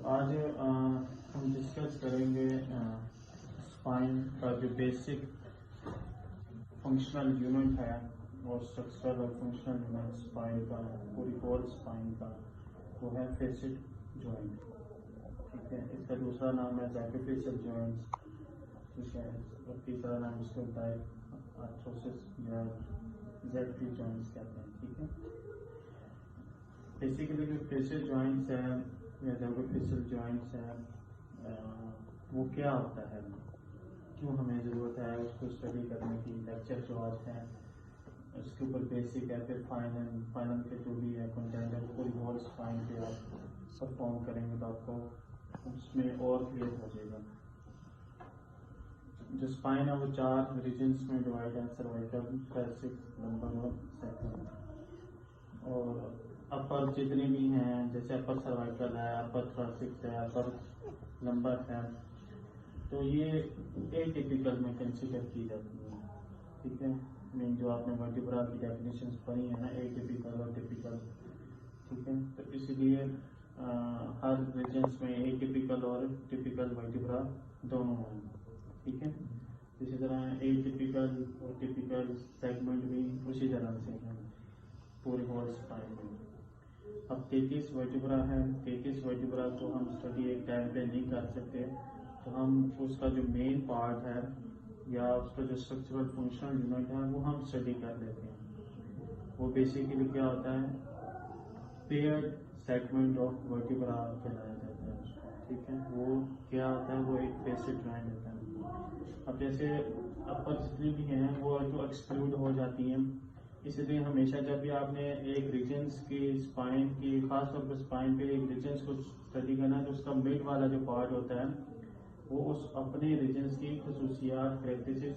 आज हम डिस्कस करेंगे स्पाइन का जो बेसिक फंक्शनल यूनिट है और स्ट्रक्चरल और फंक्शनल यूनिट स्पाइन का, पूरी होल स्पाइन का, वो है फेसिड जॉइंट। ठीक है, इसका दूसरा नाम है सैक्रोफेशियल जॉइंट्स। ठीक है, और तीसरा नाम इसको होता है आर्थ्रोसिस या Z-T जॉइंट्स कहते हैं। ठीक है, बेसिकली जो फेसिड जॉइंट्स है या सैक्रोफेशियल जॉइंट्स है, वो क्या होता है, क्यों हमें ज़रूरत है उसको स्टडी करने की। लेक्चर जो आज है उसके ऊपर बेसिक है, फिर फाइनल के जो भी है कंटेंट है पूरी होल स्पाइन पे आप परफॉर्म करेंगे तो आपको उसमें और क्लियर हो जाएगा। जो स्पाइन है वो 4 रीजन्स में डिवाइड है, सर्वाइकल, थोरैसिक, लंबर और सैक्रम। और अपर जितने भी हैं, जैसे अपर सर्वाइकल है, अपर थोरैसिक है, अपर लंबर है, तो ये एटिपिकल में कंसीडर की जाती है। ठीक है, मीन जो आपने वर्टिब्रा की डेफिनेशंस पढ़ी है ना, एटिपिकल और टिपिकल। ठीक है, तो इसलिए हर रीजन्स में एटिपिकल और टिपिकल वर्टिब्रा दोनों होंगे। ठीक है, इसी तरह एटिपिकल और टिपिकल सेगमेंट भी उसी तरह से हैं पूरी होल स्पाइन में। अब 33 वर्टिब्रा है, 33 वर्टिब्रा को हम स्टडी एक टाइम पे नहीं कर सकते, तो हम उसका जो मेन पार्ट है या उसका जो स्ट्रक्चरल फंक्शनल यूनिट है वो हम स्टडी कर लेते हैं। वो बेसिकली क्या होता है, पेयर्ड सेगमेंट ऑफ वर्टिब्रा कहलाया जाता है उसको। ठीक है, वो क्या होता है, वो एक फेसिड जॉइंट होता है। अब जैसे अपर जितनी भी हैं वो जो एक्सक्लूड हो जाती हैं, इसलिए हमेशा जब भी आपने एक रीजन्स की स्पाइन की, खासतौर पर स्पाइन पे एक रीजन्स को स्टडी करना है, तो उसका मिड वाला जो पार्ट होता है वो उस अपने रीजन्स की खसूसियात, प्रैक्टिसेस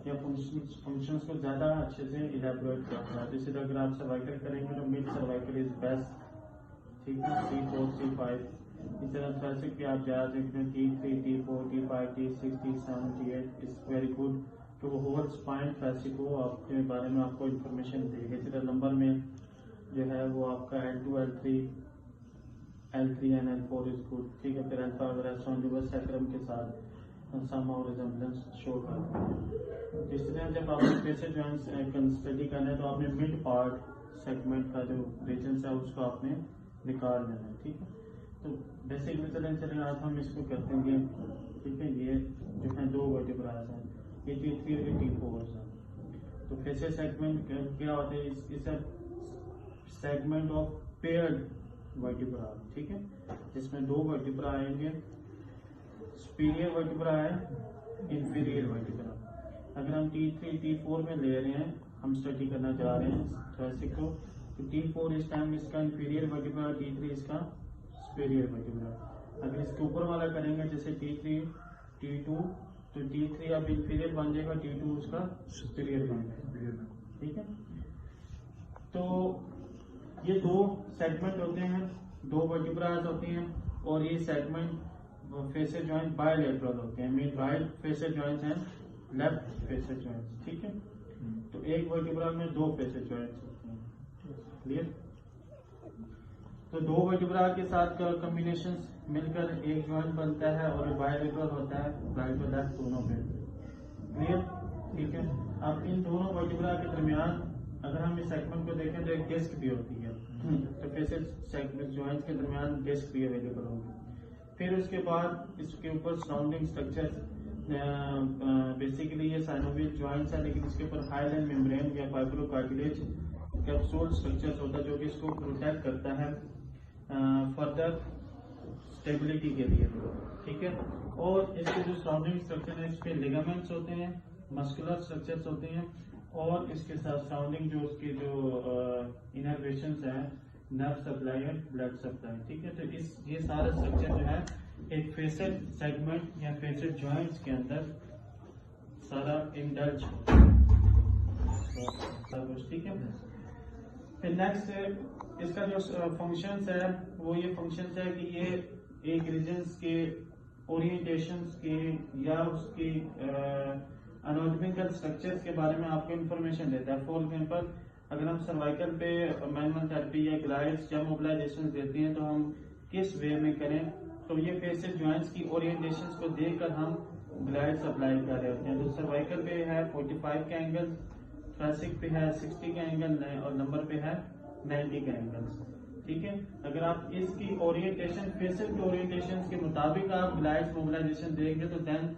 या फंक्शंस को ज़्यादा अच्छे से इलेबोरेट करता है। जैसे अगर आप सर्वाइकल करेंगे तो मिड सर्वाइकल इज बेस्ट। ठीक है, T4, T5। इस तरह थोरैसिक पे आप जा सकते हैं, T3, T4, T5, T6, T7, T8 is very good, तो वो होल स्पाइन थोरैसिक को आपके बारे में आपको इन्फॉर्मेशन देगा। इसी तरह नंबर में जो है वो आपका L2, L3 and L4 is good. ठीक है, फिर अल्फा वगैरह सॉन्जुबस सैक्रम के साथ सम और रिजेम्बलेंस शो करते हैं। इस तरह जब आपने फेसिड जॉइंट्स स्टडी करना है तो आपने मिड पार्ट सेगमेंट का जो रीजन है उसको आपने निकाल लेना है। ठीक है, तो बेसिकली चलें आज हम इसको करते हैं। ठीक है, ये जो है 2 वर्टिब्रास हैं, ये T3 और T4 है। तो फेसिड सेगमेंट क्या होता है, इस सेगमेंट ऑफ पेयर्ड वर्टिब्रा। ठीक है, जिसमें 2 वर्टिब्रा आएंगे, सुपीरियर वर्टिब्रा है, इंफीरियर वर्टिब्रा। अगर हम T3, T4 में ले रहे हैं, हम स्टडी करना चाह रहे हैं थोरैसिक को, तो T4 इस टाइम इसका इंफीरियर वर्टिब्रा, T3 इसका सुपीरियर वर्टिब्रा। अगर इसके ऊपर वाला करेंगे जैसे T3, T2, तो T3 अब इंफीरियर बन जाएगा, T2 उसका सुपीरियर बन जाएगा। ठीक है, तो ये 2 सेगमेंट होते हैं, 2 वर्टिब्रास होती हैं, और ये सेगमेंट फेसिड जॉइंट बायलैटरल होते हैं, mean right facet joints and left facet joints. ठीक है, तो एक वर्टिब्रा में 2 फेसिड जॉइंट्स होते हैं। क्लियर? तो 2 वर्टिब्रा के साथ कॉम्बिनेशन मिलकर एक जॉइंट बनता है और बायलैटरल होता है, राइट और लेफ्ट दोनों पे। क्लियर? ठीक है, अब इन दोनों वर्टिब्रा के दरमियान अगर हम इस सेगमेंट को देखें तो एक डिस्क भी होती है, तो फेसिड सेगमेंट जॉइंट्स के दरमियान डिस्क भी अवेलेबल होगी। फिर उसके बाद इसके ऊपर सराउंडिंग स्ट्रक्चर, बेसिकली ये साइनोवियल जॉइंट्स है, लेकिन इसके ऊपर हाइलाइन मेम्ब्रेन या फाइब्रोकार्टिलेज कैप्सूल स्ट्रक्चर्स होता है जो कि इसको प्रोटेक्ट करता है फर्दर स्टेबिलिटी के लिए। ठीक है, और इसके जो सराउंडिंग स्ट्रक्चर है, इस पे लिगामेंट्स होते हैं, मस्कुलर स्ट्रक्चर्स होते हैं, और इसके साथ सराउंडिंग जो उसके जो इनर्वेशंस हैं, नर्व सप्लाई है, ब्लड सप्लाई। ठीक है, तो ये सारा स्ट्रक्चर जो है एक फेसिड सेगमेंट या फेसिड जॉइंट्स के अंदर सारा इंडल्ज सब कुछ। ठीक है, फिर नेक्स्ट इसका जो फंक्शंस है वो ये फंक्शंस है कि ये एक रीजन्स के ओरिएंटेशंस के या उसकी एनाटॉमिकल स्ट्रक्चर्स के बारे में आपको इन्फॉर्मेशन देता है। फॉर एग्जांपल, अगर हम सर्वाइकल पे मैनुअल थेरेपी या ग्लाइड्स या मोबिलाइजेशन देते हैं तो हम किस वे में करें, तो ये फेसियल जॉइंट्स की ओरिएंटेशंस को देखकर हम ग्लाइड्स अप्लाई कर रहे होते हैं। तो सर्वाइकल पे है 45 का एंगल, थोरैसिक पे है 60 का एंगल और नंबर पे है 90 का एंगल। ठीक है, अगर आप इसकी ओरिएंटेशन फेसियल के ओरिएंटेशन के मुताबिक आप ग्लाइड्स मोबिलाइजेशन देंगे तो देन